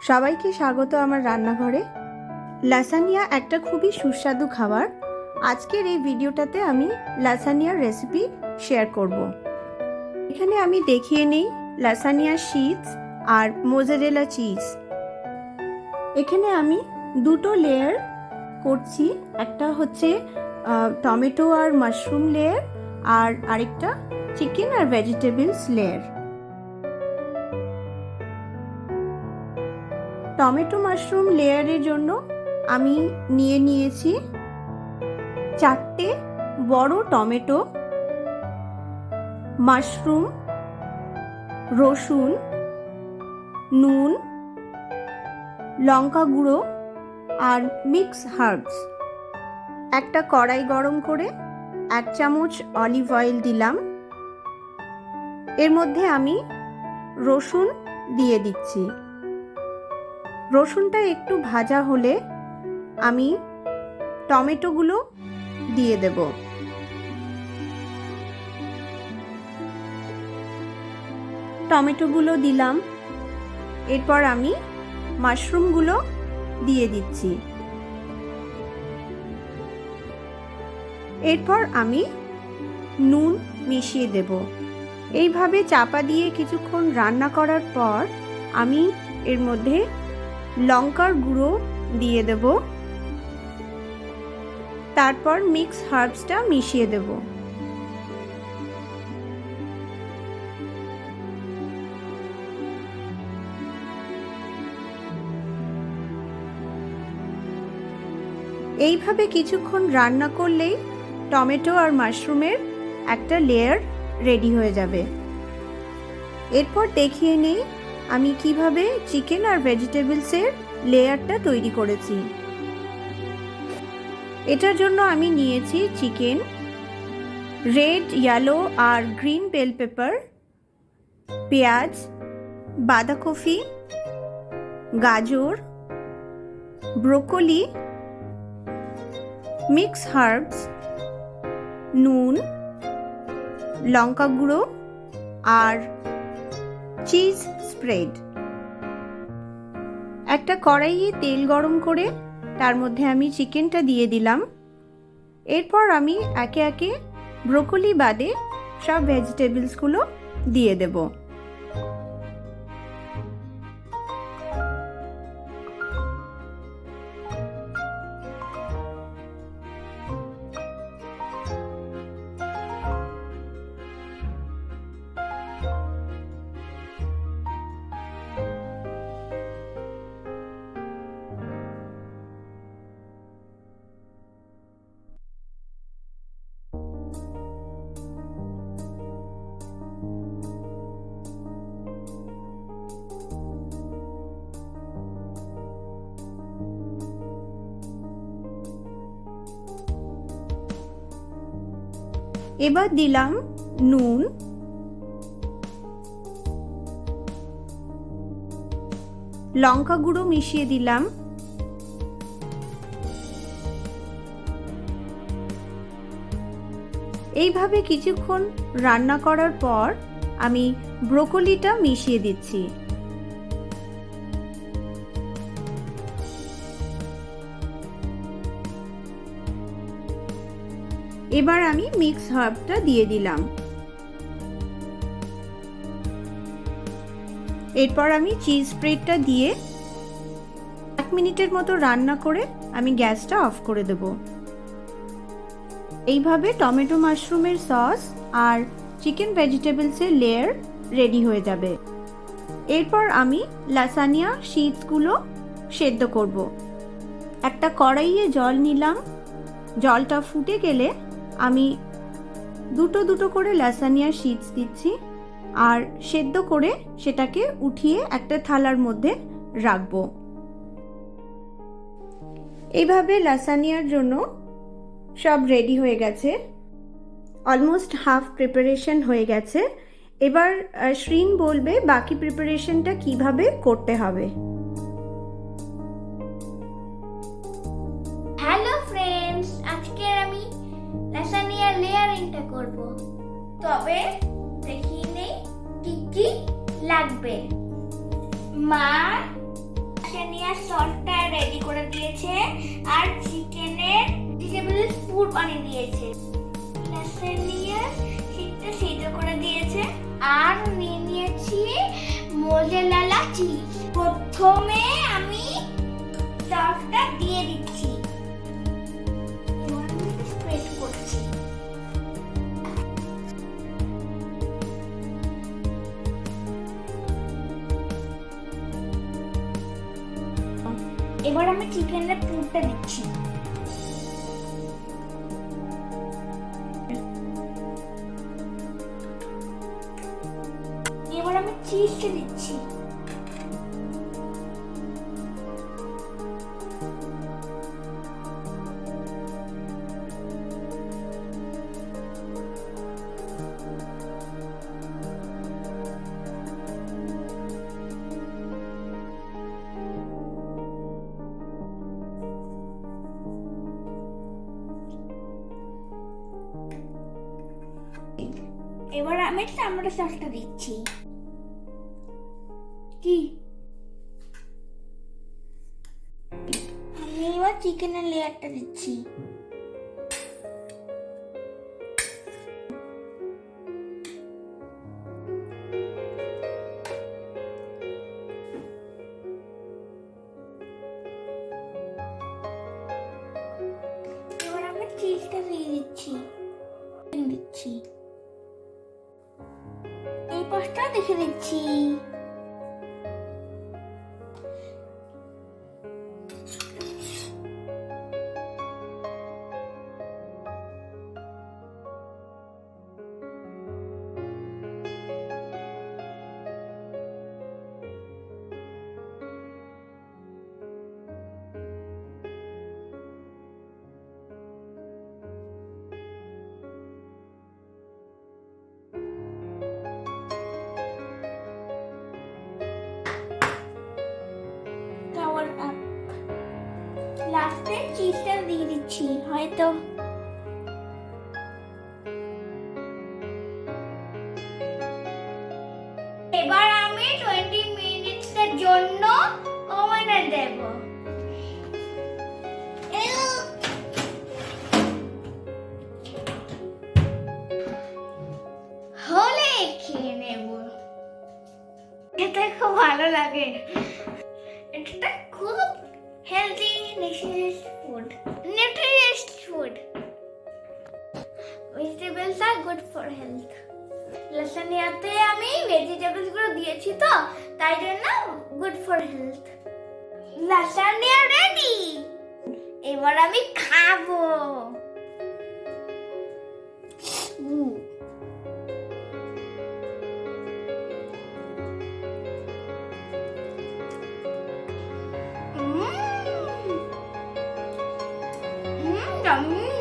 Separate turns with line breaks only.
সবাইকে স্বাগত আমার রান্নাঘরে। লাসানিয়া একটা খুবই সুস্বাদু খাবার। আজকের এই ভিডিওটাতে আমি লাসানিয়ার রেসিপি শেয়ার করব। এখানে আমি দেখিয়ে নেই লাসানিয়ার শীটস আর মোজারেলা চিজ। এখানে আমি দুটো লেয়ার করছি, একটা হচ্ছে টমেটো আর মাশরুম লেয়ার, আর আরেকটা চিকেন আর ভেজিটেবলস লেয়ার। টমেটো মাশরুম লেয়ারের জন্য আমি নিয়েছি 4টে বড় টমেটো, মাশরুম, রসুন, নুন, লঙ্কা গুঁড়ো আর মিক্স হার্বস। একটা কড়াই গরম করে 1 চামচ অলিভ অয়েল দিলাম। এর মধ্যে আমি রসুন দিয়ে দিচ্ছি। রসুনটা একটু ভাজা হলে আমি টমেটোগুলো দিয়ে দেব। টমেটোগুলো দিলাম, এরপর আমি মাশরুমগুলো দিয়ে দিচ্ছি। এরপর আমি নুন মিশিয়ে দেব। এইভাবে চাপা দিয়ে কিছুক্ষণ রান্না করার পর আমি এর মধ্যে লঙ্কার গুঁড়ো দিয়ে দেব, তারপর মিক্স হার্বসটা মিশিয়ে দেব। এইভাবে কিছুক্ষণ রান্না করলেই টমেটো আর মাশরুমের একটা লেয়ার রেডি হয়ে যাবে। এরপর দেখিয়ে নেই আমি কিভাবে চিকেন আর ভেজিটেবলসের লেয়ারটা তৈরি করেছি। এটার জন্য আমি নিয়েছি চিকেন, রেড, ইয়েলো আর গ্রিন বেল পেপার, পেঁয়াজ, বাঁধাকপি, গাজর, ব্রোকলি, মিক্স হার্বস, নুন, লঙ্কা গুঁড়ো আর চিজ স্প্রেড। একটা কড়াইয়ে তেল গরম করে তার মধ্যে আমি চিকেনটা দিয়ে দিলাম। এরপর আমি একে একে ব্রোকলি বাদে সব ভেজিটেবলসগুলো দিয়ে দেব। এবার দিলাম নুন, লঙ্কা গুঁড়ো মিশিয়ে দিলাম, এইভাবে কিছুক্ষণ রান্না করার পর আমি ব্রোকলিটা মিশিয়ে দিচ্ছি। এবার আমি মিক্স হার্বটা দিয়ে দিলাম। এরপর আমি চিজ স্প্রেডটা দিয়ে 1 মিনিটের মতো রান্না করে আমি গ্যাসটা অফ করে দেব। এইভাবে টমেটো মাশরুমের সস আর চিকেন ভেজিটেবলসের লেয়ার রেডি হয়ে যাবে। এরপর আমি লাসানিয়া শীটসগুলো সেদ্ধ করব। একটা কড়াইয়ে জল নিলাম, জলটা ফুটে গেলে আমি দুটো করে লাসানিয়া শীটস দিচ্ছি আর সেদ্ধ করে সেটাকে উঠিয়ে একটা থালার মধ্যে রাখবো। এইভাবে লাসানিয়ার জন্য সব রেডি হয়ে গেছে, অলমোস্ট হাফ প্রিপারেশন হয়ে গেছে। এবার শ্রিন বলবে বাকি প্রিপারেশনটা কিভাবে করতে হবে।
হ্যালো ফ্রেন্ডস, আজকে আমি লাসানিয়ার লেয়ারিংটা করব। তবে দেখিয়ে নেই কি কি লাগবে। মাছ, লাসানিয়া সসটা রেডি করে দিয়েছে আর চিকেনের ভেজিটেবল ফুড বানিয়ে দিয়েছে। লাসানিয়া সেটা সিদ্ধ করে দিয়েছে আর নিয়ে নিয়েছি মোজারেলা চিজ। প্রথমে আমি সসটা দিয়ে দিচ্ছি, স্প্রেড করছি। এবার আমি চিকেনের পুরটা দিচ্ছি। এবার আমি চিজটা দিচ্ছি। এবার আমি টমেটো সসটা দিচ্ছি। কি আমি এবার চিকেনের লেয়ারটা দিচ্ছি। এবার আমি চিজটা দিয়ে দিচ্ছি। এই পাশটা দেখে দিচ্ছি। লাস্টে চিজটা দিয়ে দিচ্ছি হয়তো। এবার আমি 20 মিনিটসের জন্য ওভেনে দেব। হলে খেয়ে নেব। এটা খুব ভালো লাগে। এটা খুব healthy, nutritious food. Vegetables are good for health. লাসানিয়াতে আমি ভেজিটেবলস গুলো দিয়েছি তো তাই জন্য good for health. Lasagna ready. এবার আমি খাবো। Yummy.